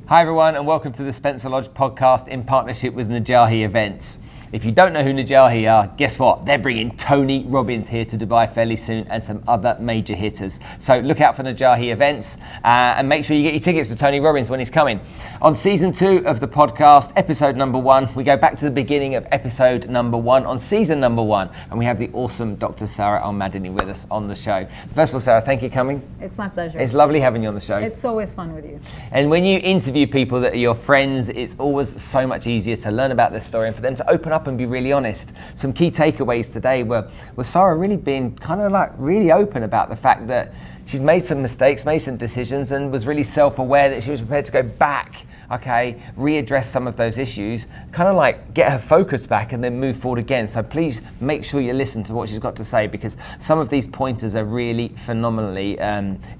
Hi everyone, and welcome to the Spencer Lodge podcast in partnership with Najahi Events. If you don't know who Najahi are, guess what? They're bringing Tony Robbins here to Dubai fairly soon and some other major hitters. So look out for Najahi Events and make sure you get your tickets for Tony Robbins when he's coming. On season 2 of the podcast, episode number 1, we go back to the beginning of episode number 1 on season number 1, and we have the awesome Dr. Sara Al Madani with us on the show. First of all, Sara, thank you for coming. It's my pleasure. It's lovely having you on the show. It's always fun with you. And when you interview people that are your friends, it's always so much easier to learn about their story and for them to open up and be really honest. Some key takeaways today were Sara really being kind of like really open about the fact that she'd made some mistakes, made some decisions, and was really self-aware that she was prepared to go back, okay, readdress some of those issues, kind of like get her focus back and then move forward again. So please make sure you listen to what she's got to say, because some of these pointers are really phenomenally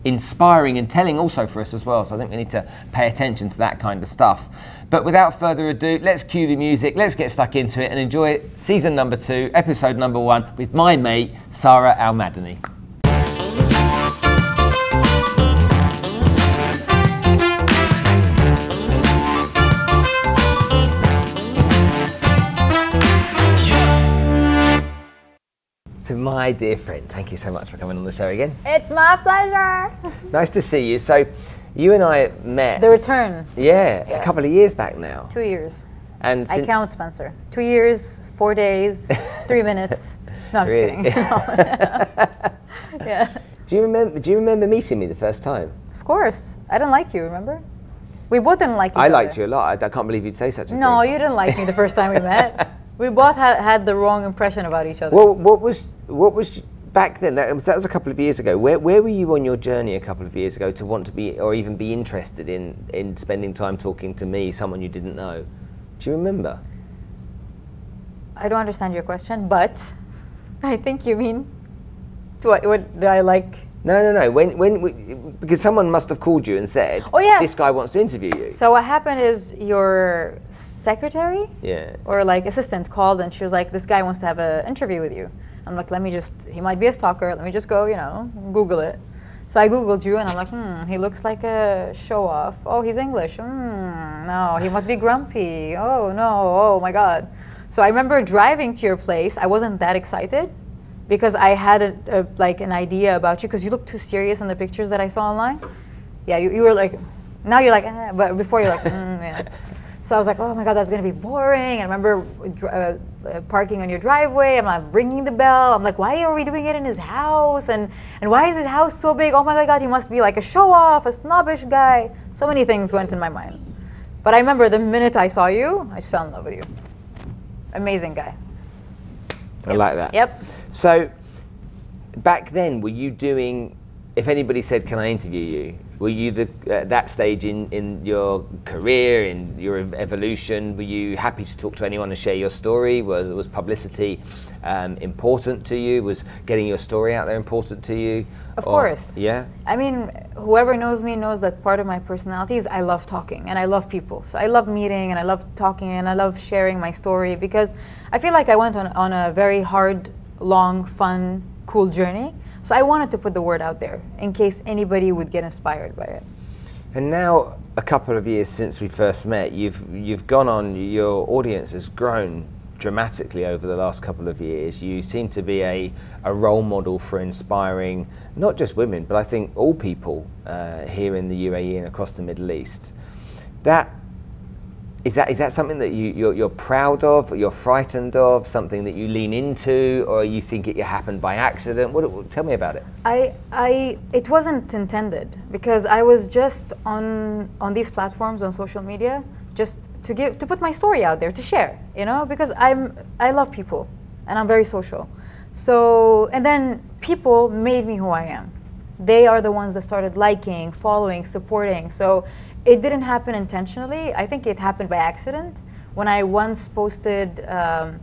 inspiring and telling also for us as well. So I think we need to pay attention to that kind of stuff. But without further ado, let's cue the music, let's get stuck into it and enjoy season number 2, episode number 1 with my mate, Sara Al Madani. To my dear friend, thank you so much for coming on the show again. It's my pleasure. Nice to see you. So, you and I met. The return. Yeah, a couple of years back now. 2 years. And I count, Spencer. 2 years, 4 days, 3 minutes. No, I'm just Really? kidding. Yeah. Do you remember meeting me the first time? Of course. I didn't like you, remember? We both didn't like each other. I liked you a lot. I can't believe you'd say such a thing. No, you didn't like me the first time we met. We both had the wrong impression about each other. Well, what was back then? That was a couple of years ago. Where were you on your journey a couple of years ago to want to be, or even be interested in spending time talking to me, someone you didn't know? Do you remember? I don't understand your question, but I think you mean what do I like? No. Because someone must have called you and said, "Oh yes, this guy wants to interview you." So what happened is your secretary, or like assistant, called and she was like, "This guy wants to have an interview with you." I'm like, he might be a stalker. Let me just go, Google it. So I Googled you and I'm like, he looks like a show off. Oh, he's English. No, he must be grumpy. Oh no, oh my God. So I remember driving to your place. I wasn't that excited because I had like an idea about you because you look too serious in the pictures that I saw online. Yeah, you were like, now you're like, but before you're like, yeah. So I was like, oh my God, that's gonna be boring. I remember parking on your driveway. I'm like ringing the bell. I'm like, why are we doing it in his house? And why is his house so big? Oh my God, he must be like a show off, a snobbish guy. So many things went in my mind. But I remember the minute I saw you, I just fell in love with you. Amazing guy. I like that. Yep. So back then, were you doing, if anybody said, can I interview you? Were you at that stage in your career, in your evolution, were you happy to talk to anyone and share your story? Was publicity important to you? Was getting your story out there important to you? Of course. Yeah? I mean, whoever knows me knows that part of my personality is I love talking and I love people. So I love meeting and I love talking and I love sharing my story because I feel like I went on a very hard, long, fun, cool journey. So I wanted to put the word out there in case anybody would get inspired by it. And now, a couple of years since we first met, you've gone on, your audience has grown dramatically over the last couple of years. You seem to be a role model for inspiring not just women, but I think all people here in the UAE and across the Middle East. Is that something that you're proud of, or you're frightened of, something that you lean into, or you think it happened by accident? Tell me about it. It wasn't intended because I was just on these platforms on social media just to put my story out there, to share, because I love people and I'm very social. So, and then people made me who I am. They are the ones that started liking, following, supporting. So it didn't happen intentionally. I think it happened by accident. When I once posted a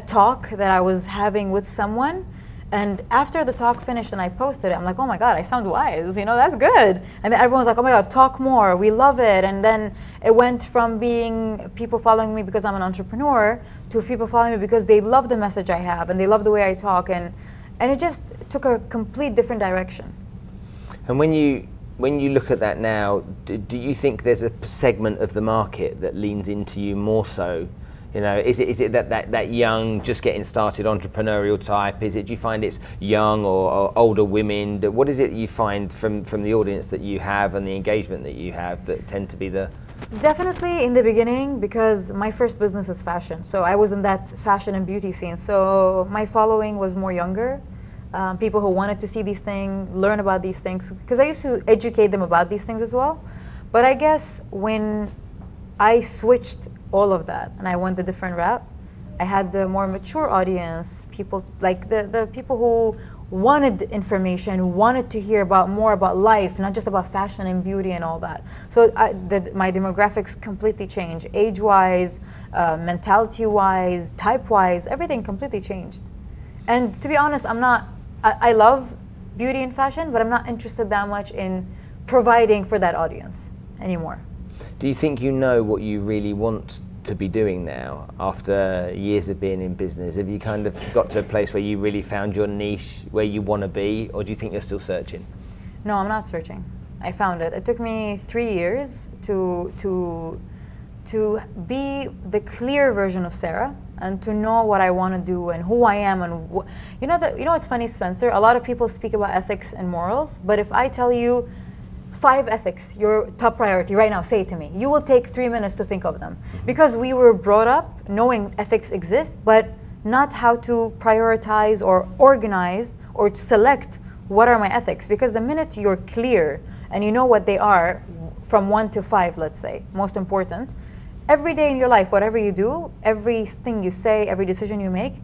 talk that I was having with someone, and after the talk finished and I posted it, I'm like, oh my God, I sound wise, that's good. And then everyone's like, oh my God, talk more, we love it. And then it went from being people following me because I'm an entrepreneur to people following me because they love the message I have and they love the way I talk. And it just took a complete different direction. And when you when you look at that now, do you think there's a segment of the market that leans into you more so? You know, is it that young, just getting started entrepreneurial type? Do you find it's young or older women? What is it you find from the audience that you have and the engagement that you have that tend to be the... Definitely in the beginning, because my first business is fashion. So I was in that fashion and beauty scene. So my following was more younger. People who wanted to see these things, learn about these things. Because I used to educate them about these things as well. But I guess when I switched all of that and I went a different route, I had the more mature audience, people like the people who wanted information, wanted to hear about more about life, not just about fashion and beauty and all that. So my demographics completely changed, age-wise, mentality-wise, type-wise, everything completely changed. And to be honest, I love beauty and fashion, but I'm not interested that much in providing for that audience anymore. Do you think you know what you really want to be doing now after years of being in business? Have you kind of got to a place where you really found your niche, where you want to be, or do you think you're still searching? No, I'm not searching. I found it. It took me 3 years to be the clear version of Sara and to know what I want to do and who I am. And you know what's funny, Spencer? A lot of people speak about ethics and morals, but if I tell you 5 ethics, your top priority right now, say it to me. You will take 3 minutes to think of them. Because we were brought up knowing ethics exist, but not how to prioritize or organize or select what are my ethics. Because the minute you're clear and you know what they are, from 1 to 5, let's say, most important, every day in your life, whatever you do, everything you say, every decision you make,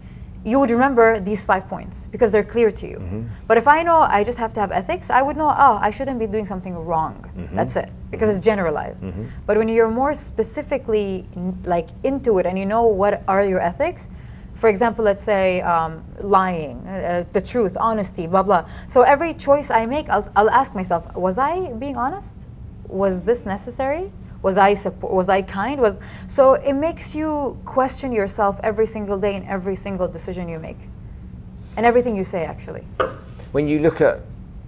you would remember these 5 points because they're clear to you. But if I know I just have to have ethics, I would know, oh, I shouldn't be doing something wrong. That's it, because it's generalized. But when you're more specifically like into it and you know what are your ethics, for example, let's say lying, the truth, honesty, blah, blah. So every choice I make, I'll ask myself, was I being honest? Was this necessary? Was I kind? So it makes you question yourself every single day in every single decision you make. And everything you say, actually. When you look at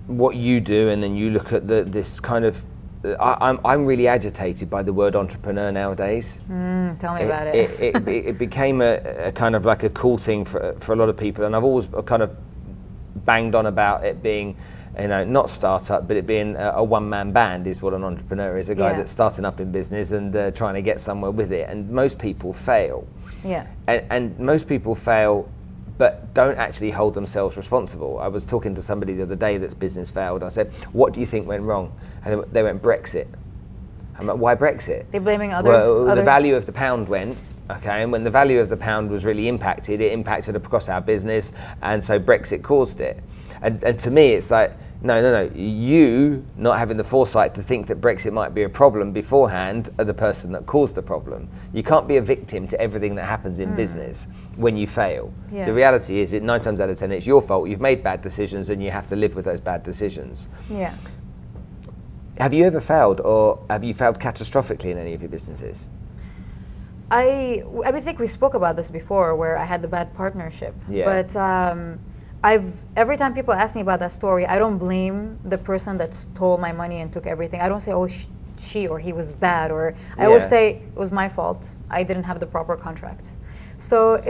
what you do and then you look at this kind of, I'm really agitated by the word entrepreneur nowadays. Tell me about it. It became a kind of like a cool thing for a lot of people, and I've always kind of banged on about it being, you know, not startup, but it being a one-man band is what an entrepreneur is, a guy that's starting up in business and trying to get somewhere with it. And most people fail. Yeah. And most people fail, but don't actually hold themselves responsible. I was talking to somebody the other day that's business failed. I said, what do you think went wrong? And they went, Brexit. I'm like, why Brexit? They're blaming the value of the pound went. Okay, and when the value of the pound was really impacted, it impacted across our business, and so Brexit caused it. And to me, it's like, no. You not having the foresight to think that Brexit might be a problem beforehand are the person that caused the problem. You can't be a victim to everything that happens in business when you fail. Yeah. The reality is, 9 times out of 10, it's your fault. You've made bad decisions, and you have to live with those bad decisions. Yeah. Have you ever failed, or have you failed catastrophically in any of your businesses? I think we spoke about this before, where I had the bad partnership. Yeah. But every time people ask me about that story, I don't blame the person that stole my money and took everything. I don't say, oh, she or he was bad, or I always say it was my fault. I didn't have the proper contracts. So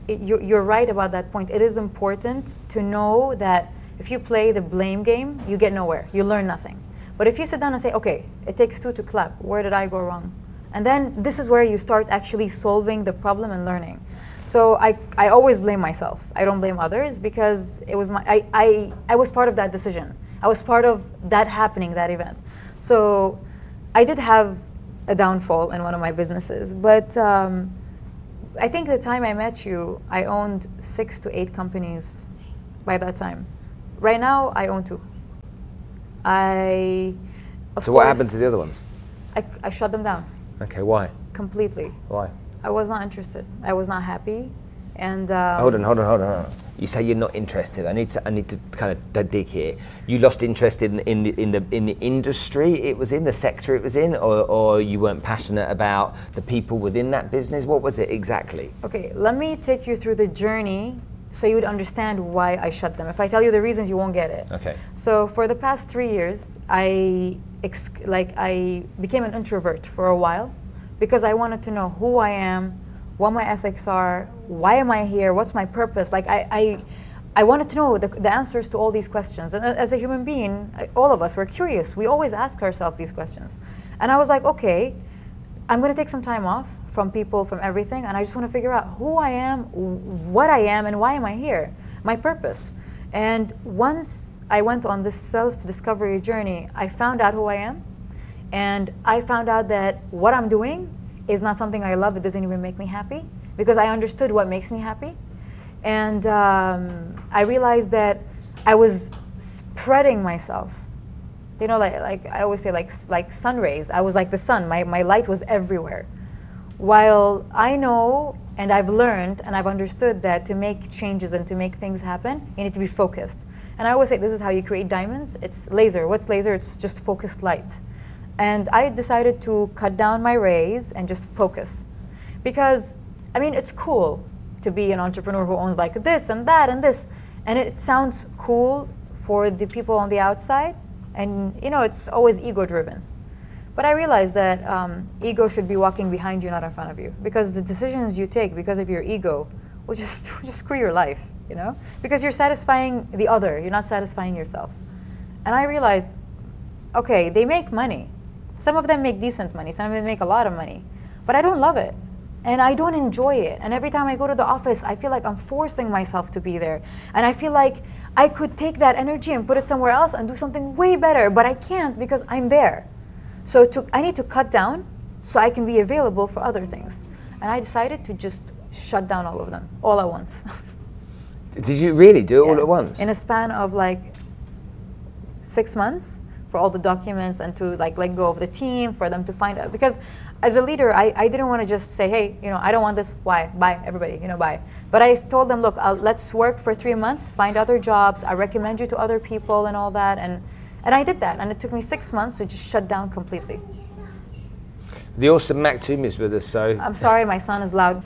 you're right about that point. It is important to know that if you play the blame game, you get nowhere. You learn nothing. But if you sit down and say, okay, it takes 2 to clap. Where did I go wrong? And then this is where you start actually solving the problem and learning. So I always blame myself. I don't blame others, because it was I was part of that decision. I was part of that happening, that event. So I did have a downfall in one of my businesses, but I think the time I met you, I owned 6 to 8 companies by that time. Right now, I own 2. So what happened to the other ones? I shut them down. Okay, why? Completely. Why? I was not interested. I was not happy, and hold on. You say you're not interested. I need to kind of dig here. You lost interest in the industry it was in, the sector it was in, or you weren't passionate about the people within that business. What was it exactly? Okay, let me take you through the journey so you would understand why I shut them. If I tell you the reasons, you won't get it. Okay. So for the past 3 years, I became an introvert for a while because I wanted to know who I am, what my ethics are, why am I here, what's my purpose. Like I wanted to know the answers to all these questions. And as a human being, all of us, we're curious. We always ask ourselves these questions. And I was like, okay, I'm going to take some time off from people, from everything, and I just want to figure out who I am, what I am, and why am I here, my purpose. And once I went on this self-discovery journey, I found out who I am, and I found out that what I'm doing is not something I love. It doesn't even make me happy, because I understood what makes me happy. And I realized that I was spreading myself. You know, like I always say, like sun rays. I was like the sun. My light was everywhere. While I know and I've learned and I've understood that to make changes and to make things happen, you need to be focused. And I always say this is how you create diamonds. It's laser. What's laser? It's just focused light. And I decided to cut down my rays and just focus. Because, I mean, it's cool to be an entrepreneur who owns like this and that and this. And it sounds cool for the people on the outside. And, you know, it's always ego-driven. But I realized that ego should be walking behind you, not in front of you. Because the decisions you take because of your ego will just screw your life, you know? Because you're satisfying the other, you're not satisfying yourself. And I realized, okay, they make money. Some of them make decent money, some of them make a lot of money. But I don't love it. And I don't enjoy it. And every time I go to the office, I feel like I'm forcing myself to be there. And I feel like I could take that energy and put it somewhere else and do something way better, but I can't because I'm there. So I need to cut down so I can be available for other things. And I decided to just shut down all of them, all at once. Did you really do it all at once? In a span of like 6 months, for all the documents and to like let go of the team, for them to find out. Because as a leader, I didn't want to just say, hey, you know, I don't want this, why? Bye, everybody, you know, bye. But I told them, look, let's work for 3 months, find other jobs, I recommend you to other people and all that. And I did that, and it took me 6 months to just shut down completely. The awesome Maktoum is with us, so... I'm sorry, my son is loud.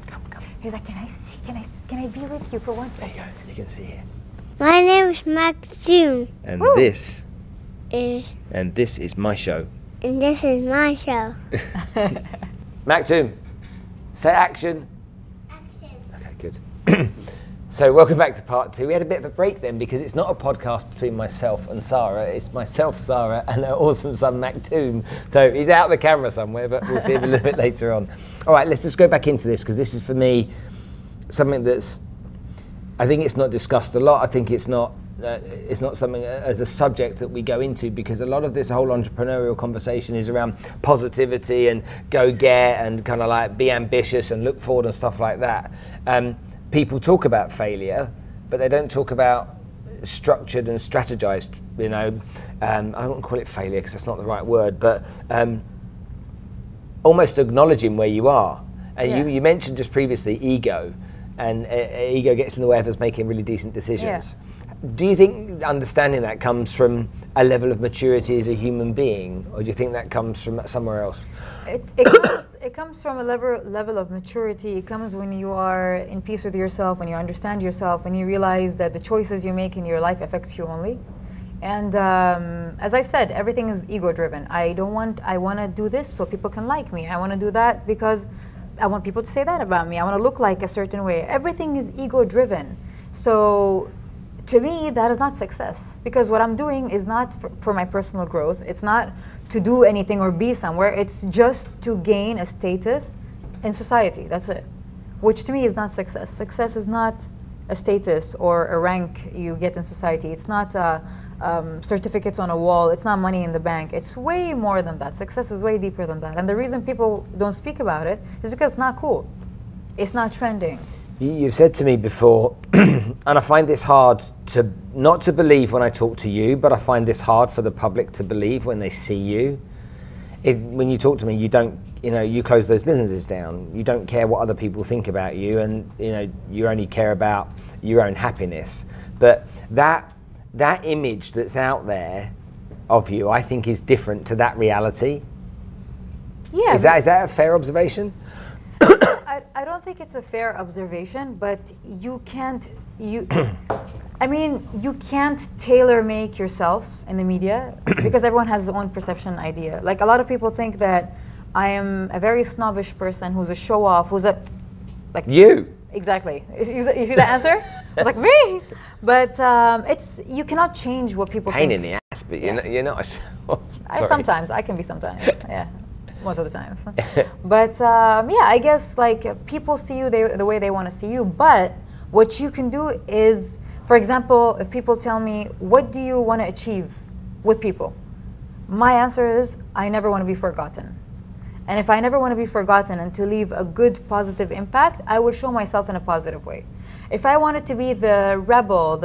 Come. He's like, can I be with you for 1 second? There you go, you can see it. My name is Maktoum. And Woo. this is my show. And this is my show. Maktoum, say action. Action. Okay, good. So welcome back to part 2. We had a bit of a break then because it's not a podcast between myself and Sara. It's myself, Sara, and her awesome son Maktoum. So he's out of the camera somewhere, but we'll see him a little bit later on. All right, let's just go back into this because this is for me something that's, I think it's not discussed a lot. I think it's not something as a subject that we go into because a lot of this whole entrepreneurial conversation is around positivity and go get and kind of like be ambitious and look forward and stuff like that. People talk about failure, but they don't talk about structured and strategized, you know, I won't call it failure because that's not the right word, but almost acknowledging where you are. And you mentioned just previously ego, and ego gets in the way of us making really decent decisions. Do you think understanding that comes from a level of maturity as a human being, or do you think that comes from somewhere else? It comes from a level of maturity. It comes when you are in peace with yourself, when you understand yourself, when you realize that the choices you make in your life affects you only. And as I said, everything is ego-driven. I want to do this so people can like me. I want to do that because I want people to say that about me. I want to look like a certain way. Everything is ego-driven. So to me, that is not success, because what I'm doing is not for my personal growth. It's not to do anything or be somewhere. It's just to gain a status in society. That's it. Which to me is not success. Success is not a status or a rank you get in society. It's not certificates on a wall. It's not money in the bank. It's way more than that. Success is way deeper than that. And the reason people don't speak about it is because it's not cool. It's not trending. You've said to me before, and I find this hard not to believe when I talk to you, but I find this hard for the public to believe when they see you. When you talk to me, you close those businesses down. You don't care what other people think about you, and you only care about your own happiness. But that image that's out there of you, I think, is different to that reality. Yeah. Is that a fair observation? I don't think it's a fair observation, but you can't, I mean, you can't tailor make yourself in the media because everyone has his own perception idea. Like a lot of people think that I am a very snobbish person who's a show off, who's a, like. You. Exactly. You see the answer? It's like me. But you cannot change what people think. Pain in the ass, but you're not. Sometimes, I can be sometimes, yeah. Most of the times. But yeah, I guess like people see you the way they want to see you, but what you can do is, for example, if people tell me, what do you want to achieve with people? My answer is, I never want to be forgotten. And if I never want to be forgotten and to leave a good positive impact, I will show myself in a positive way. If I wanted to be the rebel,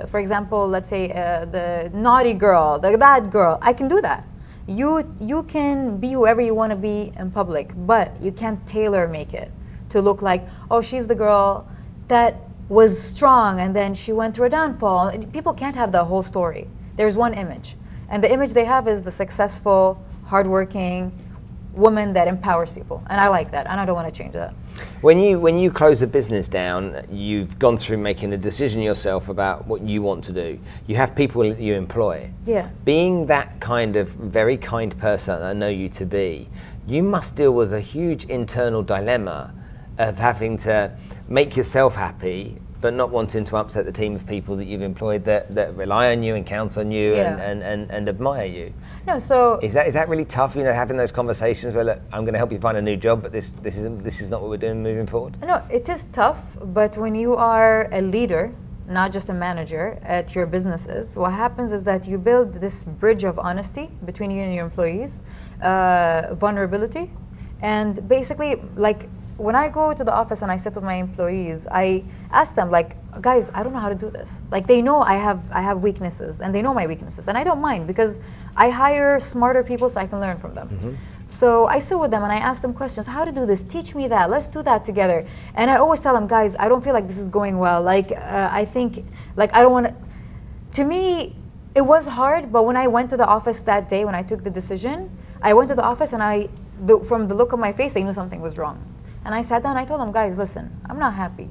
for example, let's say the naughty girl, the bad girl, I can do that. You can be whoever you want to be in public, but you can't tailor make it to look like, oh, she's the girl that was strong and then she went through a downfall. People can't have the whole story. There's one image. And the image they have is the successful, hardworking woman that empowers people. And I like that, and I don't want to change that. When you close a business down, you've gone through making a decision yourself about what you want to do. You have people that you employ. Yeah. Being that kind of very kind person I know you to be, you must deal with a huge internal dilemma of having to make yourself happy, but not wanting to upset the team of people that you've employed that rely on you and count on you and admire you. No, so is that really tough? You know, having those conversations where, look, I'm going to help you find a new job, but this is not what we're doing moving forward. No, it is tough, but when you are a leader, not just a manager at your businesses, what happens is that you build this bridge of honesty between you and your employees, vulnerability, and basically, like, when I go to the office and I sit with my employees, I ask them, like, guys, I don't know how to do this. Like, they know I have weaknesses, and they know my weaknesses, and I don't mind because I hire smarter people so I can learn from them. Mm-hmm. So I sit with them and I ask them questions. How to do this? Teach me that. Let's do that together. And I always tell them, guys, I don't feel like this is going well. Like, I think, like, I don't want to. To me, it was hard, but when I went to the office that day, when I took the decision, I went to the office and from the look of my face, they knew something was wrong. And I sat down and I told them, guys, listen, I'm not happy.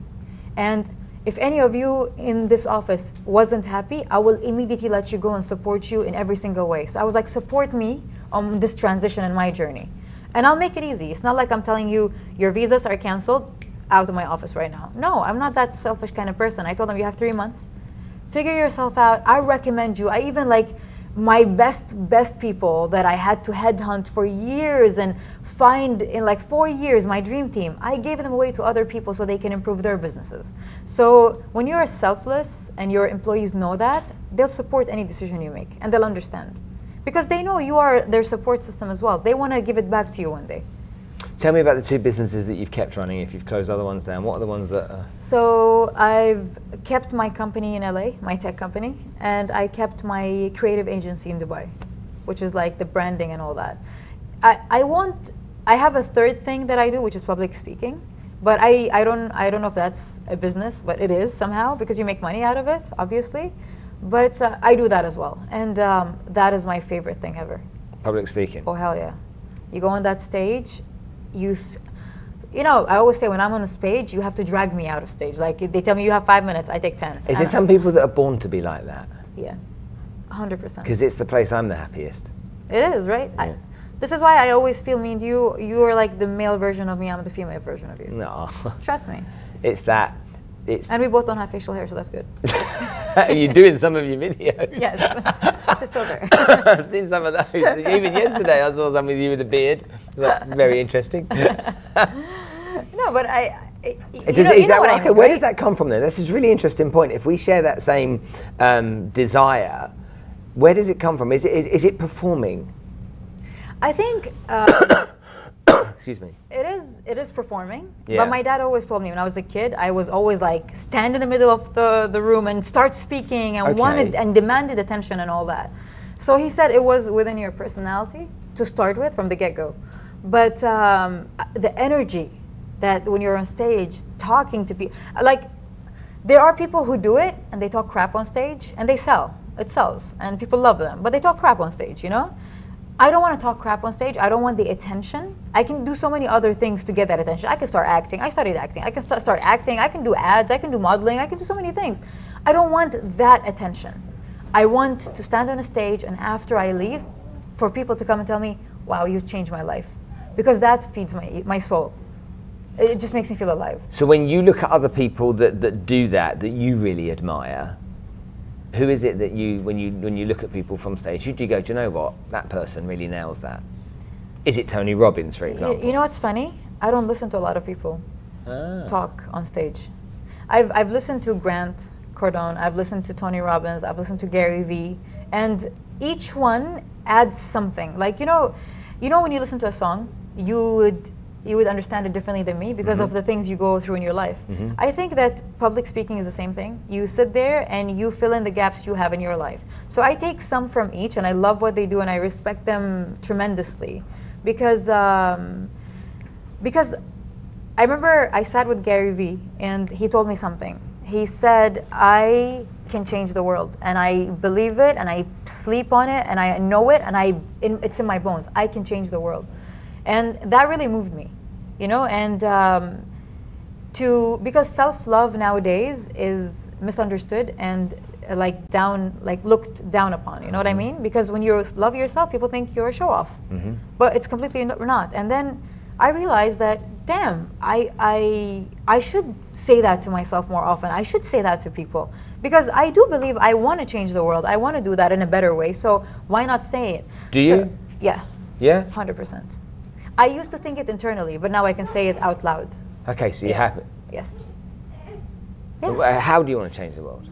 And if any of you in this office wasn't happy, I will immediately let you go and support you in every single way. So I was like, support me on this transition in my journey. And I'll make it easy. It's not like I'm telling you, your visas are canceled, out of my office right now. No, I'm not that selfish kind of person. I told them, you have 3 months. Figure yourself out. I recommend you. I even like my best people that I had to headhunt for years and find in like 4 years, my dream team, I gave them away to other people so they can improve their businesses. So when you're selfless and your employees know that, they'll support any decision you make and they'll understand. Because they know you are their support system as well. They want to give it back to you one day. Tell me about the 2 businesses that you've kept running if you've closed other ones down. What are the ones that are... So I've kept my company in LA, my tech company, and I kept my creative agency in Dubai, which is like the branding and all that. I have a third thing that I do, which is public speaking, but I don't know if that's a business, but it is somehow because you make money out of it, obviously. But I do that as well, and that is my favorite thing ever. Public speaking? Oh, hell yeah. You go on that stage, you know, I always say when I'm on a stage, you have to drag me out of stage. Like, they tell me you have 5 minutes, I take 10. Is there some people that are born to be like that? Yeah, 100%. Because it's the place I'm the happiest. It is, right? Yeah. This is why I always feel me and you are like the male version of me, I'm the female version of you. No. Trust me. It's that. And we both don't have facial hair, so that's good. You're doing some of your videos. Yes, it's a filter. I've seen some of those. Even yesterday I saw some with you with a beard. Very interesting. No, but where does that come from then? This is a really interesting point. If we share that same desire, where does it come from? Is it performing? I think... Excuse me. It is performing. Yeah. But my dad always told me when I was a kid, I was always like stand in the middle of the room and start speaking and wanted and demanded attention and all that. So he said it was within your personality to start with from the get-go. But the energy that when you're on stage talking to people, like there are people who do it and they talk crap on stage and they sell. It sells and people love them, but they talk crap on stage, you know? I don't want to talk crap on stage. I don't want the attention. I can do so many other things to get that attention. I can start acting. I studied acting. I can start acting. I can do ads. I can do modeling. I can do so many things. I don't want that attention. I want to stand on a stage, and after I leave, for people to come and tell me, wow, you've changed my life. Because that feeds my soul. It just makes me feel alive. So when you look at other people that do that you really admire, who is it that when you look at people from stage, who do you go, do you know what, that person really nails that? Is it Tony Robbins, for example? You know what's funny? I don't listen to a lot of people talk on stage. I've listened to Grant Cardone, I've listened to Tony Robbins, I've listened to Gary Vee, and each one adds something. Like, you know when you listen to a song, you would understand it differently than me because of the things you go through in your life. I think that public speaking is the same thing. You sit there and you fill in the gaps you have in your life. So I take some from each, and I love what they do, and I respect them tremendously. Because I remember I sat with Gary Vee, and he told me something. He said, I can change the world, and I believe it, and I sleep on it, and I know it, and it's in my bones. I can change the world. And that really moved me, you know, and because self-love nowadays is misunderstood and looked down upon, you know what I mean? Because when you love yourself, people think you're a show-off, but it's completely not. And then I realized that, damn, I should say that to myself more often. I should say that to people, because I do believe I want to change the world. I want to do that in a better way, so why not say it? Do you? Yeah. Yeah? 100%. I used to think it internally, but now I can say it out loud. Okay, so you have it. Yes. Yeah. How do you want to change the world?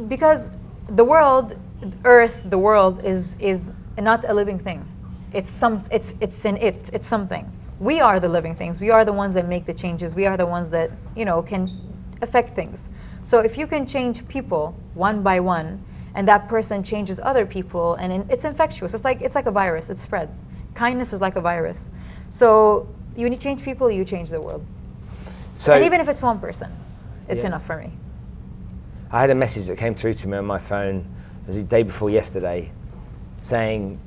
Because the world, Earth, the world is not a living thing. It's something. We are the living things. We are the ones that make the changes. We are the ones that, you know, can affect things. So if you can change people one by one, and that person changes other people, and it's infectious. It's like a virus. It spreads. Kindness is like a virus. So when you change people, you change the world. So, and even if it's one person, it's enough for me. I had a message that came through to me on my phone, it was the day before yesterday, saying,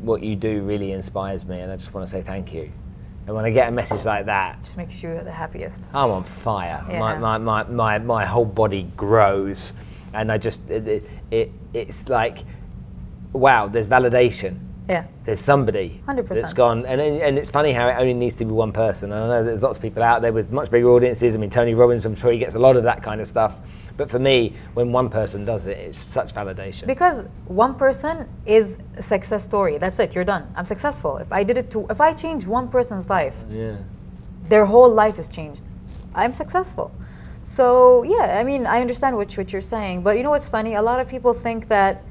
what you do really inspires me, and I just want to say thank you. And when I get a message like that, it just makes you the happiest. I'm on fire. Yeah. My whole body grows, and I just it's like, wow, there's validation. Yeah. There's somebody 100%. that's gone, and it's funny how it only needs to be one person. And I know there's lots of people out there with much bigger audiences. I mean, Tony Robbins, I'm sure he gets a lot of that kind of stuff. But for me, when one person does it, it's such validation. Because one person is a success story. That's it. You're done. I'm successful. If I change one person's life, their whole life is changed. I'm successful. So yeah, I mean, I understand what you're saying. But you know what's funny? A lot of people think that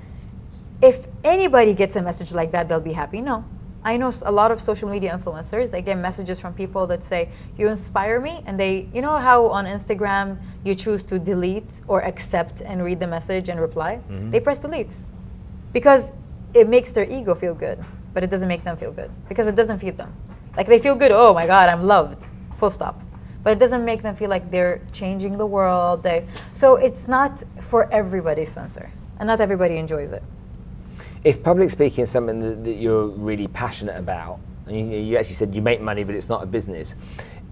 if anybody gets a message like that, they'll be happy. No. I know a lot of social media influencers, they get messages from people that say, you inspire me, and you know how on Instagram you choose to delete or accept and read the message and reply? They press delete because it makes their ego feel good, but it doesn't make them feel good because it doesn't feed them. Like they feel good, oh my God, I'm loved, full stop. But it doesn't make them feel like they're changing the world. So it's not for everybody, Spencer, and not everybody enjoys it. If public speaking is something that you're really passionate about, and you actually said you make money but it's not a business,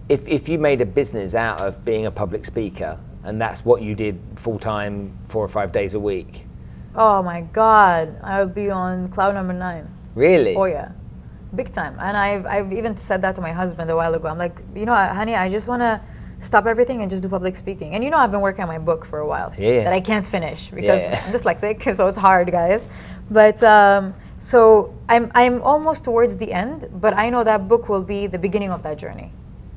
if you made a business out of being a public speaker and that's what you did full-time 4 or 5 days a week? Oh my God, I would be on cloud number 9. Really? Oh yeah, big time. And I've even said that to my husband a while ago. I'm like, you know, honey, I just want to stop everything and just do public speaking. And you know, I've been working on my book for a while that I can't finish because I'm dyslexic, so it's hard, guys. But so I'm almost towards the end, but I know that book will be the beginning of that journey.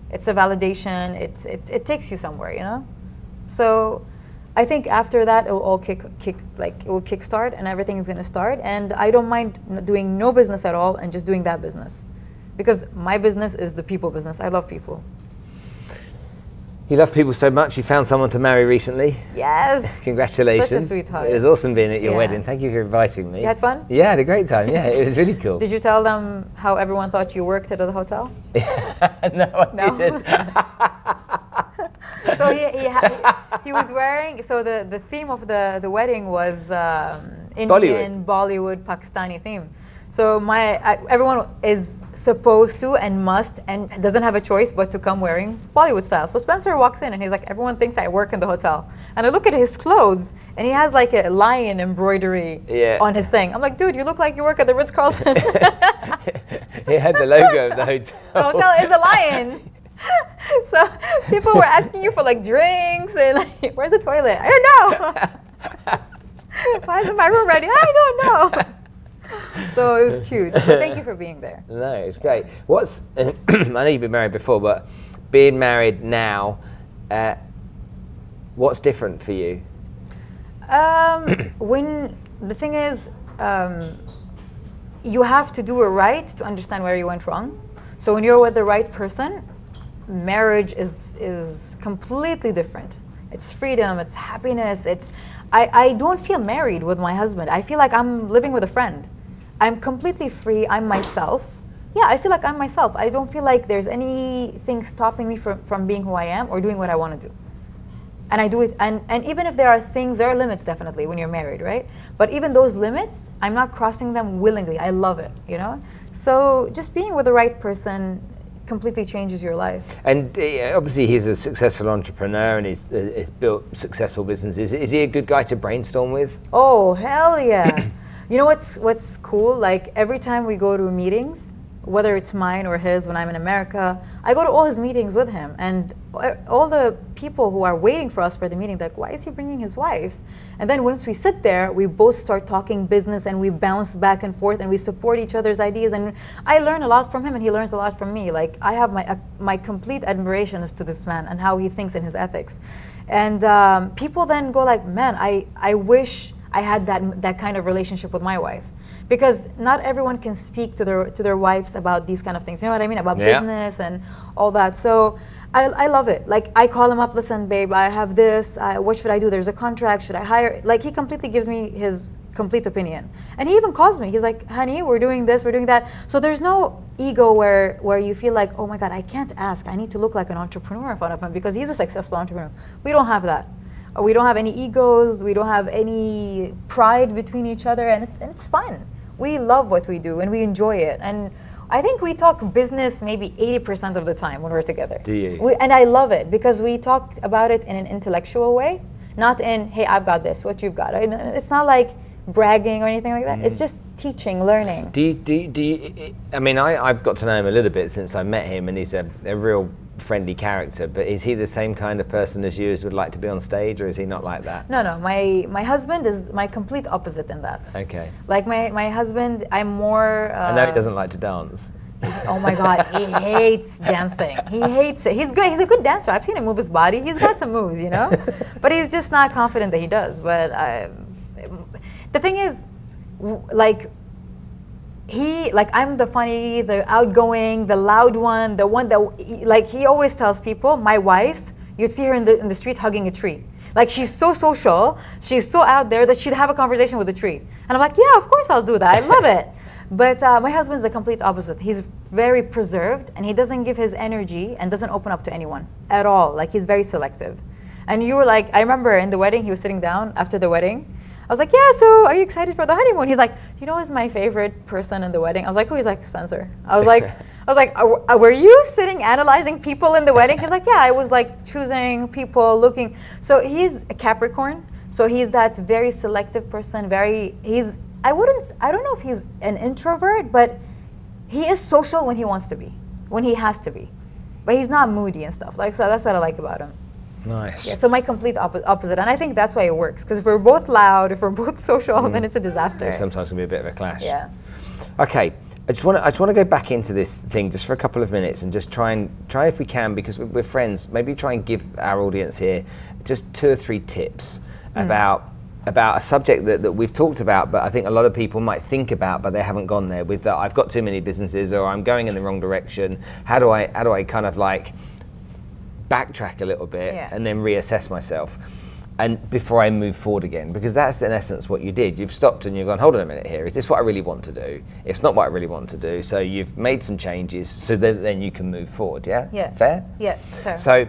It's a validation. It takes you somewhere, you know. So I think after that it will all it will kickstart and everything is going to start. And I don't mind doing no business at all and just doing that business, because my business is the people business. I love people. You love people so much, you found someone to marry recently. Yes. Congratulations. Such a sweetheart. It was awesome being at your wedding. Thank you for inviting me. You had fun? Yeah, I had a great time. Yeah, it was really cool. Did you tell them how everyone thought you worked at the hotel? No, I didn't. So he was wearing, so the theme of the wedding was Indian, Bollywood, Pakistani theme. So everyone is supposed to and must and doesn't have a choice but to come wearing Bollywood style. So Spencer walks in and he's like, everyone thinks I work in the hotel. And I look at his clothes and he has like a lion embroidery on his thing. I'm like, dude, you look like you work at the Ritz-Carlton. He had the logo of the hotel. The hotel is a lion. So people were asking you for like drinks and like, where's the toilet? I don't know. Why isn't my room ready? I don't know. So it was cute. So thank you for being there. No, it's great. I know you've been married before, but being married now, what's different for you? When the thing is, you have to do it right to understand where you went wrong. So when you're with the right person, marriage is completely different. It's freedom, it's happiness, I don't feel married with my husband. I feel like I'm living with a friend. I'm completely free, I'm myself. Yeah, I feel like I'm myself. I don't feel like there's anything stopping me from being who I am or doing what I want to do. And I do it, and even if there are limits definitely when you're married, right? But even those limits, I'm not crossing them willingly. I love it, you know? So just being with the right person completely changes your life. And obviously he's a successful entrepreneur and he's built successful businesses. Is he a good guy to brainstorm with? Oh, hell yeah. You know what's cool? Like every time we go to meetings, whether it's mine or his when I'm in America, I go to all his meetings with him. And all the people who are waiting for us for the meeting, like, why is he bringing his wife? And then once we sit there, we both start talking business and we bounce back and forth and we support each other's ideas. And I learn a lot from him and he learns a lot from me. Like I have my complete admiration as to this man and how he thinks and his ethics. And people then go like, man, I wish I had that kind of relationship with my wife. Because not everyone can speak to their wives about these kind of things. You know what I mean? About business and all that. So I love it. Like I call him up, listen, babe, I have this. What should I do? There's a contract. Should I hire? Like he completely gives me his complete opinion. And he even calls me. He's like, honey, we're doing this, we're doing that. So there's no ego where you feel like, oh my God, I can't ask. I need to look like an entrepreneur in front of him because he's a successful entrepreneur. We don't have that. We don't have any egos. We don't have any pride between each other. And it's fun. We love what we do and we enjoy it. And I think we talk business maybe 80% of the time when we're together. Do you? And I love it because we talk about it in an intellectual way, not in, hey, I've got this, what you've got. It's not like bragging or anything like that. It's just teaching, learning. Do you, I mean, I've got to know him a little bit since I met him and he's a real friendly character, but is he the same kind of person as you as would like to be on stage, or is he not like that? No, my husband is my complete opposite in that. Okay. Like my husband, I'm more... I know he doesn't like to dance. Oh my God, he hates dancing. He hates it. He's good. He's a good dancer. I've seen him move his body. He's got some moves, you know? But he's just not confident that he does. But the thing is, I'm the funny, the outgoing, the loud one, the one that, he always tells people, my wife, you'd see her in the street hugging a tree. Like she's so social, she's so out there that she'd have a conversation with a tree. And I'm like, yeah, of course I'll do that, I love it. But my husband's the complete opposite. He's very preserved and he doesn't give his energy and doesn't open up to anyone at all. Like he's very selective. And you were like, I remember in the wedding, he was sitting down after the wedding. I was like, yeah, so are you excited for the honeymoon? He's like, you know who's my favorite person in the wedding? I was like, who? He's like, Spencer. I was like, were you sitting analyzing people in the wedding? He's like, yeah, I was like choosing people, looking. So he's a Capricorn. So he's that very selective person, I don't know if he's an introvert, but he is social when he wants to be, when he has to be. But he's not moody and stuff. So that's what I like about him. Nice. Yeah, so my complete opposite, and I think that's why it works. Because if we're both loud, if we're both social, then it's a disaster. It sometimes can be a bit of a clash. Yeah. Okay, I just want to go back into this thing just for a couple of minutes and just try if we can, because we're friends. Maybe try and give our audience here just 2 or 3 tips about a subject that we've talked about, but I think a lot of people might think about, but they haven't gone there. With that, I've got too many businesses, or I'm going in the wrong direction. How do I kind of like backtrack a little bit and then reassess myself and before I move forward again? Because that's in essence what you did. You've stopped and you've gone, hold on a minute here, is this what I really want to do? It's not what I really want to do. So you've made some changes so that then you can move forward, yeah? Yeah. Fair? Yeah, fair. So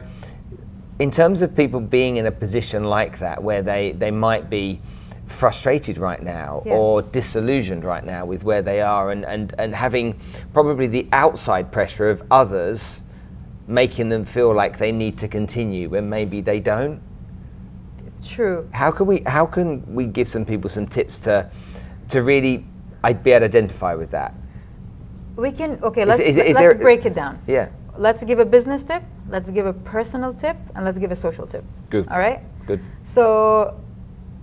in terms of people being in a position like that where they might be frustrated right now Yeah. or disillusioned right now with where they are, and having probably the outside pressure of others making them feel like they need to continue when maybe they don't. True. How can we give some people some tips to really I'd be able to identify with that? We can, okay, let's there, break it down. Yeah. Let's give a business tip, let's give a personal tip, and let's give a social tip. Good. All right? Good. So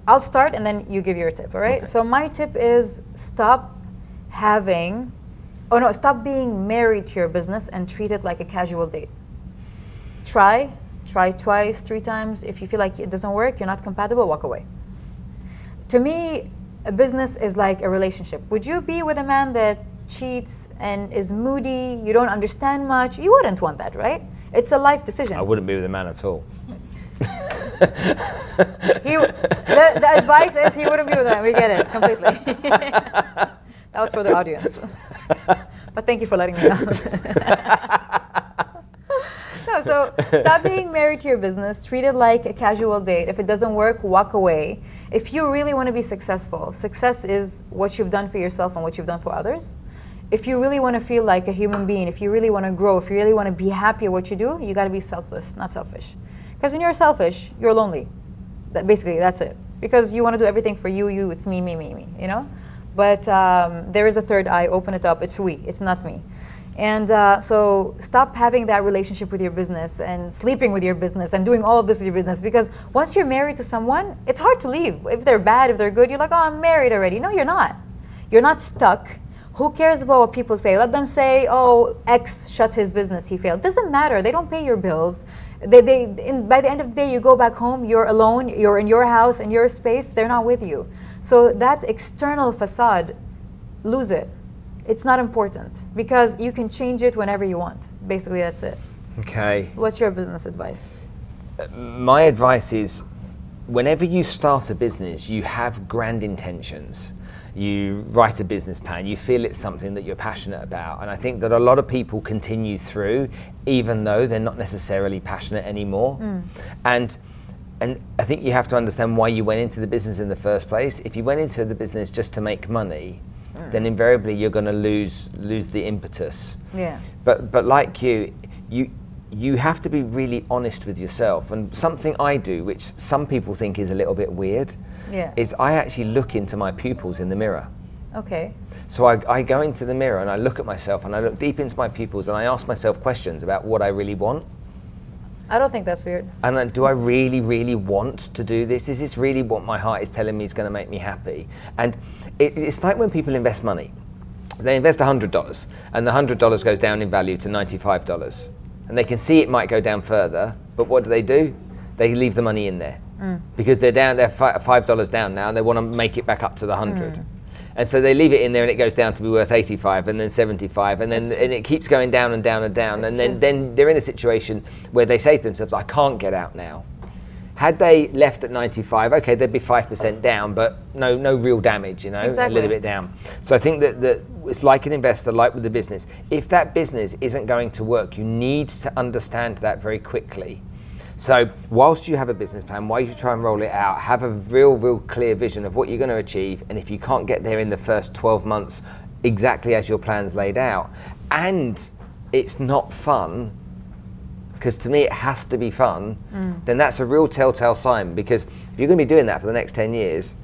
I'll start and then you give your tip, all right? Okay. So my tip is stop being married to your business and treat it like a casual date. Try twice, 3 times. If you feel like it doesn't work, you're not compatible, walk away. To me, a business is like a relationship. Would you be with a man that cheats and is moody, you don't understand much? You wouldn't want that, right? It's a life decision. I wouldn't be with a man at all. The advice is he wouldn't be with a man. We get it completely. That was for the audience. But thank you for letting me know. No, so stop being married to your business. Treat it like a casual date. If it doesn't work, walk away. If you really want to be successful, success is what you've done for yourself and what you've done for others. If you really want to feel like a human being, if you really want to grow, if you really want to be happy at what you do, you got to be selfless, not selfish. Because when you're selfish, you're lonely. That's it. Because you want to do everything for you, it's me, you know? But there is a third eye, open it up, it's we, it's not me. And so stop having that relationship with your business and sleeping with your business and doing all of this with your business, because once you're married to someone, it's hard to leave. If they're bad, if they're good, you're like, oh, I'm married already. No, you're not. You're not stuck. Who cares about what people say? Let them say, oh, X shut his business, he failed. Doesn't matter, they don't pay your bills. By the end of the day, you go back home, you're alone, you're in your house, in your space, they're not with you. So that external facade, lose it. It's not important because you can change it whenever you want. Basically, that's it. Okay. What's your business advice? My advice is, whenever you start a business, you have grand intentions. You write a business plan, you feel it's something that you're passionate about. And I think that a lot of people continue through, even though they're not necessarily passionate anymore. And I think you have to understand why you went into the business in the first place. If you went into the business just to make money, then invariably you're going to lose the impetus. Yeah. But like you have to be really honest with yourself. And something I do, which some people think is a little bit weird, is I actually look into my pupils in the mirror. Okay. So I go into the mirror and I look at myself and I look deep into my pupils and I ask myself questions about what I really want. I don't think that's weird. And do I really, really want to do this? Is this really what my heart is telling me is going to make me happy? And it's like when people invest money. They invest $100 and the $100 goes down in value to $95. And they can see it might go down further, but what do? They leave the money in there. Because they're $5 down now and they want to make it back up to the 100. And so they leave it in there and it goes down to be worth 85 and then 75 and then and it keeps going down and down and down. And then they're in a situation where they say to themselves, I can't get out now. Had they left at 95, okay, they'd be 5% down, but no real damage, you know, Exactly. a little bit down. So I think that it's like an investor, like with the business. If that business isn't going to work, you need to understand that very quickly. So whilst you have a business plan, while you try and roll it out, have a real clear vision of what you're going to achieve. And if you can't get there in the first 12 months exactly as your plan's laid out, and it's not fun, because to me it has to be fun, then that's a real telltale sign, because if you're going to be doing that for the next 10 years,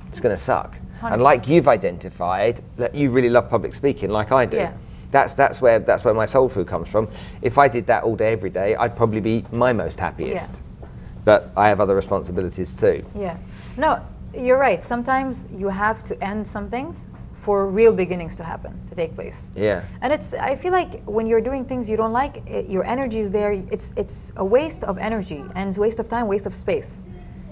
it's going to suck. 100%. And like you've identified, that you really love public speaking like I do. Yeah. That's where my soul food comes from. If I did that all day, every day, I'd probably be my most happiest. Yeah. But I have other responsibilities too. Yeah. No, you're right. Sometimes you have to end some things for real beginnings to happen, to take place. Yeah. And I feel like when you're doing things you don't like, your energy is there. It's a waste of energy and it's a waste of time, waste of space.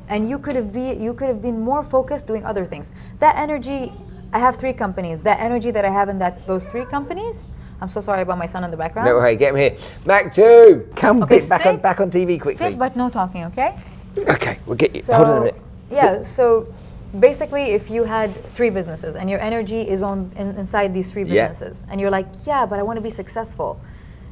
And you could have been more focused doing other things. That energy. I have 3 companies. That energy that I have in those 3 companies, I'm so sorry about my son in the background. No worry, get him here. Mac 2, come okay, back on TV quickly. Sit, but no talking, okay? Okay, we'll get you. Hold on a minute. Yeah, so basically if you had 3 businesses and your energy is inside these 3 businesses, and you're like, yeah, but I want to be successful.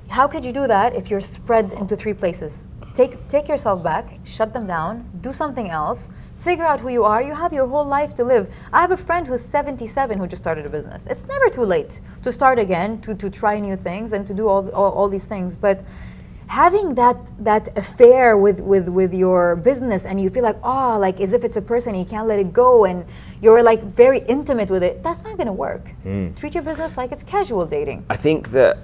How could you do that if you're spread into 3 places? Take yourself back, shut them down, do something else, Figure out who you are. You have your whole life to live. I have a friend who's 77 who just started a business. It's never too late to start again, to try new things and to do all these things. But having that affair with your business, and you feel like, oh, like as if it's a person, you can't let it go, and you're like very intimate with it, that's not going to work. Treat your business like it's casual dating. I think that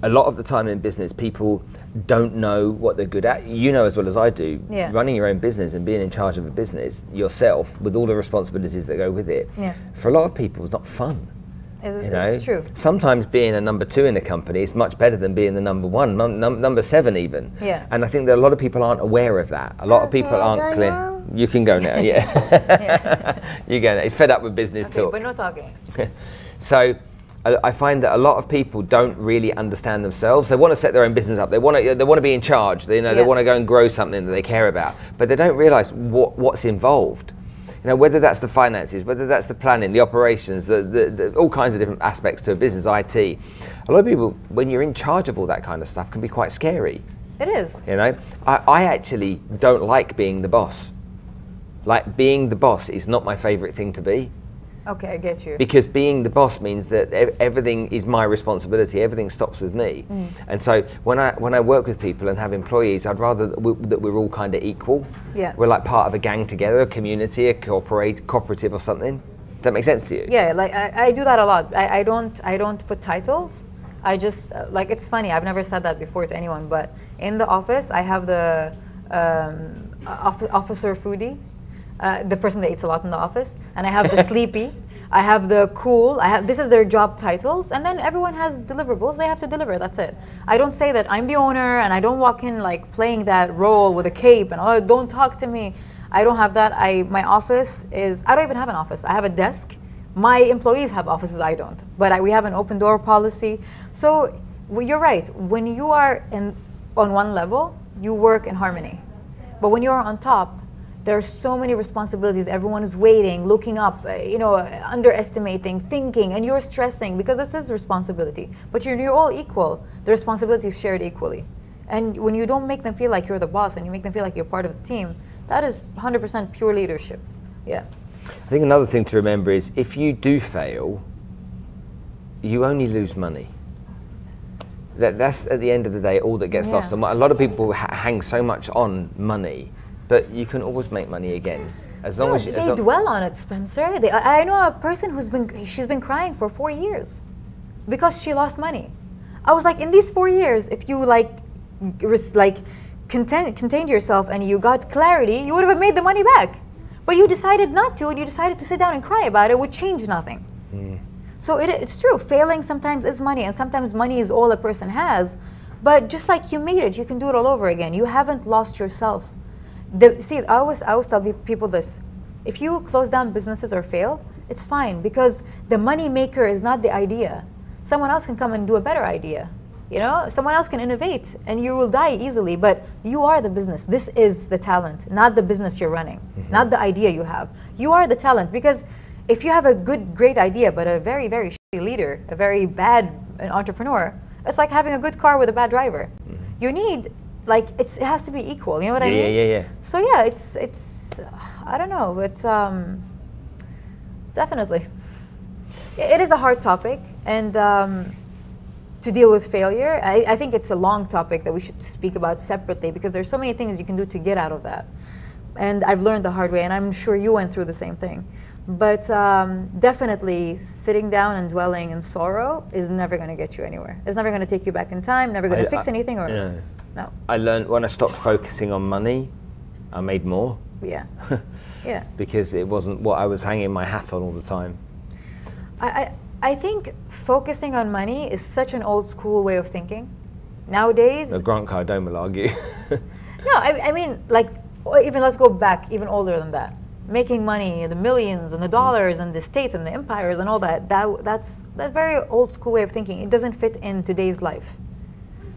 a lot of the time in business, people don't know what they're good at. You know as well as I do, running your own business and being in charge of a business yourself with all the responsibilities that go with it, for a lot of people it's not fun. It's true. Sometimes being a number 2 in a company is much better than being the number 1, number 7 even. And I think that a lot of people aren't aware of that. A lot of people aren't clear. Now? You can go now, You go now. He's fed up with business talk. But no talking. So I find that a lot of people don't really understand themselves. They want to set their own business up. They want to be in charge. They want to go and grow something that they care about, but they don't realize what's involved. Whether that's the finances, whether that's the planning, the operations, all kinds of different aspects to a business, IT. A lot of people, when you're in charge of all that kind of stuff, can be quite scary. It is. I actually don't like being the boss. Like, being the boss is not my favorite thing to be. Okay, I get you. Because being the boss means that everything is my responsibility. Everything stops with me. And so when I work with people and have employees, I'd rather that we're all kind of equal. We're like part of a gang together, a community, a cooperative or something. Does that make sense to you? Yeah, like I do that a lot. I don't put titles. I just like, it's funny. I've never said that before to anyone, but in the office, I have the officer foodie. The person that eats a lot in the office, and I have the sleepy, I have the cool, this is their job titles, and then everyone has deliverables they have to deliver, that's it. I don't say that I'm the owner, and I don't walk in like playing that role with a cape and, oh, don't talk to me. I don't have that. My office is, I don't even have an office. I have a desk. My employees have offices, I don't. But we have an open door policy. So you're right, when you are on one level, you work in harmony. But when you're on top, there are so many responsibilities. Everyone is waiting, looking up, underestimating, thinking, and you're stressing because this is responsibility. But you're all equal. The responsibility is shared equally. And when you don't make them feel like you're the boss and you make them feel like you're part of the team, that is 100% pure leadership. Yeah. I think another thing to remember is if you do fail, you only lose money. That's at the end of the day all that gets lost. And a lot of people hang so much on money. But you can always make money again, as long as you. They dwell on it, Spencer. I know a person she's been crying for 4 years because she lost money. I was like, in these 4 years, if you contained yourself and you got clarity, you would have made the money back. But you decided not to, and you decided to sit down and cry about it, would change nothing. So it's true. Failing sometimes is money, and sometimes money is all a person has. But just like you made it, you can do it all over again. You haven't lost yourself. See, I always tell people this: if you close down businesses or fail, it's fine, because the money maker is not the idea. Someone else can come and do a better idea. Someone else can innovate, and you will die easily. But you are the business. This is the talent, not the business you're running, not the idea you have. You are the talent, because if you have a great idea, but a very, very shitty leader, a very bad entrepreneur, it's like having a good car with a bad driver. You need. It has to be equal, you know what I mean? Yeah. So yeah, it's I don't know, but definitely. It is a hard topic, and to deal with failure, I think it's a long topic that we should speak about separately, because there's so many things you can do to get out of that. And I've learned the hard way, and I'm sure you went through the same thing. But definitely sitting down and dwelling in sorrow is never going to get you anywhere. It's never going to take you back in time, never going to fix anything. No. I learned when I stopped focusing on money, I made more. Yeah. Yeah. Because it wasn't what I was hanging my hat on all the time. I think focusing on money is such an old school way of thinking. Nowadays. No, Grant Cardone will argue. No, I mean, like, even let's go back even older than that. Making money, the millions and the dollars and the states and the empires and all that, that's that very old school way of thinking. It doesn't fit in today's life.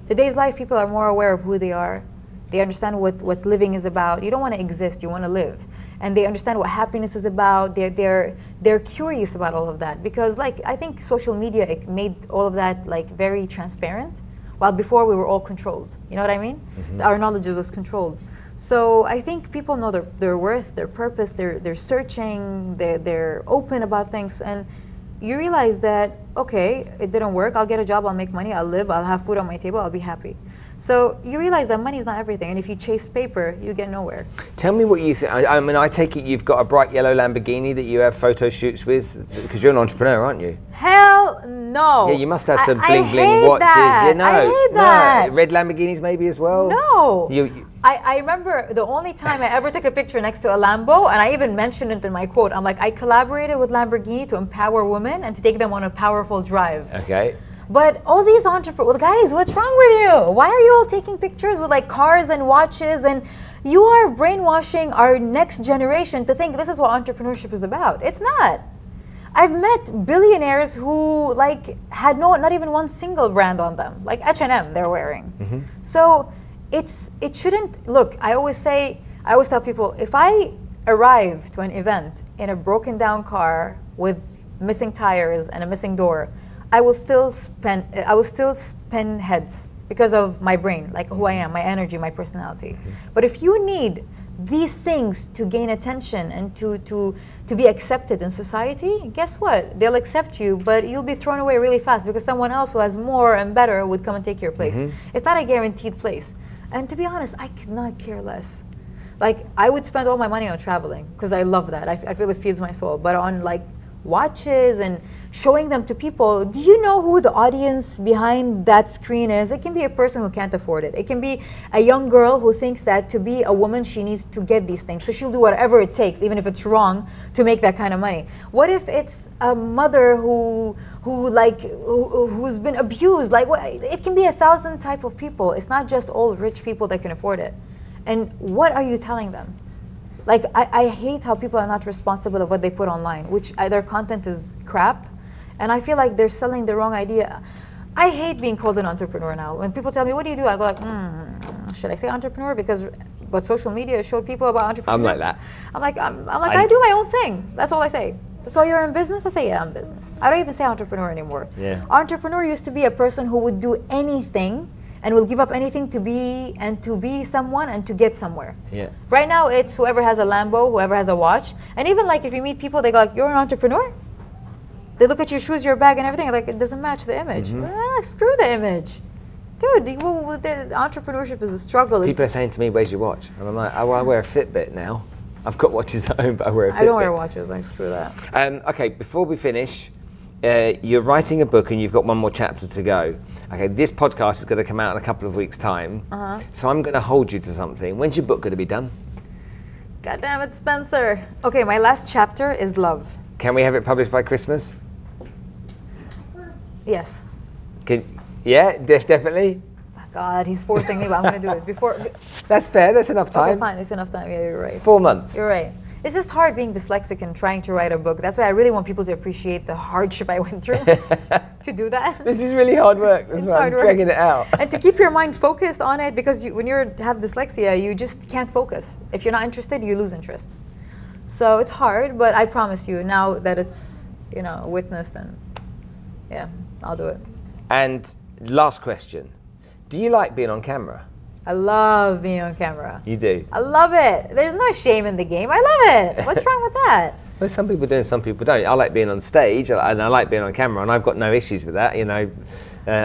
Today's life, people are more aware of who they are. They understand what living is about. You don't want to exist, you want to live. And they understand what happiness is about. They're curious about all of that, because I think social media, it made all of that very transparent, while before we were all controlled. You know what I mean? Our knowledge was controlled. So I think people know their worth, their purpose, they're searching, they're open about things, and you realize that, okay, it didn't work, I'll get a job, I'll make money, I'll live, I'll have food on my table, I'll be happy. So you realize that money is not everything, and if you chase paper, you get nowhere. Tell me what you think. I mean, I take it you've got a bright yellow Lamborghini that you have photo shoots with, because you're an entrepreneur, aren't you? Hell no. Yeah, you must have some bling bling watches. That. You know, I hate that. No. Red Lamborghinis maybe as well? No. I remember the only time I ever took a picture next to a Lambo, and I even mentioned it in my quote. I'm like, I collaborated with Lamborghini to empower women and to take them on a powerful drive. Okay. But all these entrepreneurs, guys, what's wrong with you? Why are you all taking pictures with like cars and watches? And you are brainwashing our next generation to think this is what entrepreneurship is about. It's not. I've met billionaires who like had not even one single brand on them, like H&M they're wearing. Mm-hmm. So it shouldn't, look, I always tell people, if I arrive to an event in a broken down car with missing tires and a missing door, I will still spin heads because of my brain, like who I am, my energy, my personality. Mm-hmm. But if you need these things to gain attention and to be accepted in society, guess what? They'll accept you, but you'll be thrown away really fast because someone else who has more and better would come and take your place. Mm-hmm. It's not a guaranteed place. And to be honest, I could not care less. Like, I would spend all my money on traveling because I love that. I feel it feeds my soul. But on like watches and showing them to people, do you know who the audience behind that screen is? It can be a person who can't afford it. It can be a young girl who thinks that to be a woman she needs to get these things, so she'll do whatever it takes, even if it's wrong, to make that kind of money. What if it's a mother who's been abused? Like, it can be 1,000 type of people. It's not just all rich people that can afford it. And what are you telling them? Like, I hate how people are not responsible of what they put online, which their content is crap. And I feel like they're selling the wrong idea. I hate being called an entrepreneur now. When people tell me, what do you do? I go like, should I say entrepreneur? Because what social media showed people about entrepreneurship. I'm like that. I'm like, I do my own thing. That's all I say. So you're in business? I say, yeah, I'm in business. I don't even say entrepreneur anymore. Yeah. Entrepreneur used to be a person who would do anything and will give up anything to be someone and to get somewhere. Yeah. Right now, it's whoever has a Lambo, whoever has a watch. And even like if you meet people, they go like, you're an entrepreneur? They look at your shoes, your bag, and everything. Like, it doesn't match the image. Mm-hmm. Screw the image. Dude, the entrepreneurship is a struggle. People are saying to me, where's your watch? And I'm like, oh, I wear a Fitbit now. I've got watches at home, but I wear a Fitbit. I don't wear watches. Like, screw that. Okay, before we finish, you're writing a book and you've got one more chapter to go. Okay, this podcast is going to come out in a couple of weeks' time. So I'm going to hold you to something. When's your book going to be done? God damn it, Spencer. Okay, my last chapter is love. Can we have it published by Christmas? Yes. Yeah, definitely. Oh God, he's forcing me, but I'm going to do it before. That's fair. That's enough time. Okay, fine. It's enough time. Yeah, you're right. It's 4 months. You're right. It's just hard being dyslexic and trying to write a book. That's why I really want people to appreciate the hardship I went through to do that. This is really hard work. That's why I'm dragging it out. And to keep your mind focused on it, because when you have dyslexia, you just can't focus. If you're not interested, you lose interest. So it's hard, but I promise you, now that it's witnessed, and yeah, I'll do it. And last question, do you like being on camera? I love being on camera. You do? I love it. There's no shame in the game. I love it. What's wrong with that? Well, some people do and some people don't. I like being on stage and I like being on camera, and I've got no issues with that.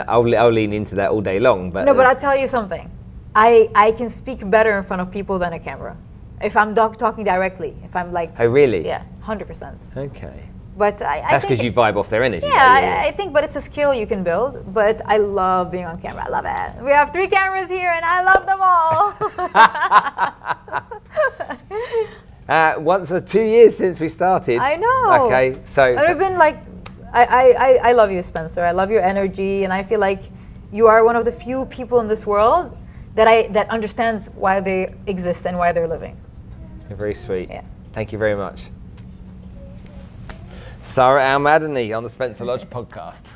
I'll lean into that all day long. But but I'll tell you something. I can speak better in front of people than a camera. If I'm talking directly, if I'm like... Oh, really? Yeah, 100%. Okay. But that's because you vibe off their energy. Yeah, I think, but it's a skill you can build. But I love being on camera. I love it. We have 3 cameras here, and I love them all. Once for 2 years since we started. I know. Okay, so... And I've been like, I love you, Spencer. I love your energy, and I feel like you are one of the few people in this world that understands why they exist and why they're living. You're very sweet. Yeah. Thank you very much. Sara Al Madani on the Spencer Lodge podcast.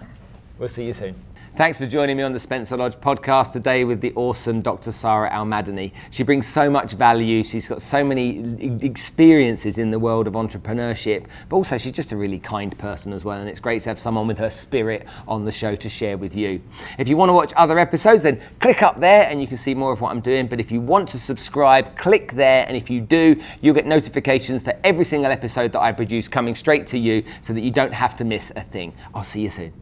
We'll see you soon. Thanks for joining me on the Spencer Lodge podcast today with the awesome Dr. Sara Al Madani. She brings so much value. She's got so many experiences in the world of entrepreneurship, but also she's just a really kind person as well. And it's great to have someone with her spirit on the show to share with you. If you want to watch other episodes, then click up there and you can see more of what I'm doing. But if you want to subscribe, click there. And if you do, you'll get notifications for every single episode that I produce coming straight to you so that you don't have to miss a thing. I'll see you soon.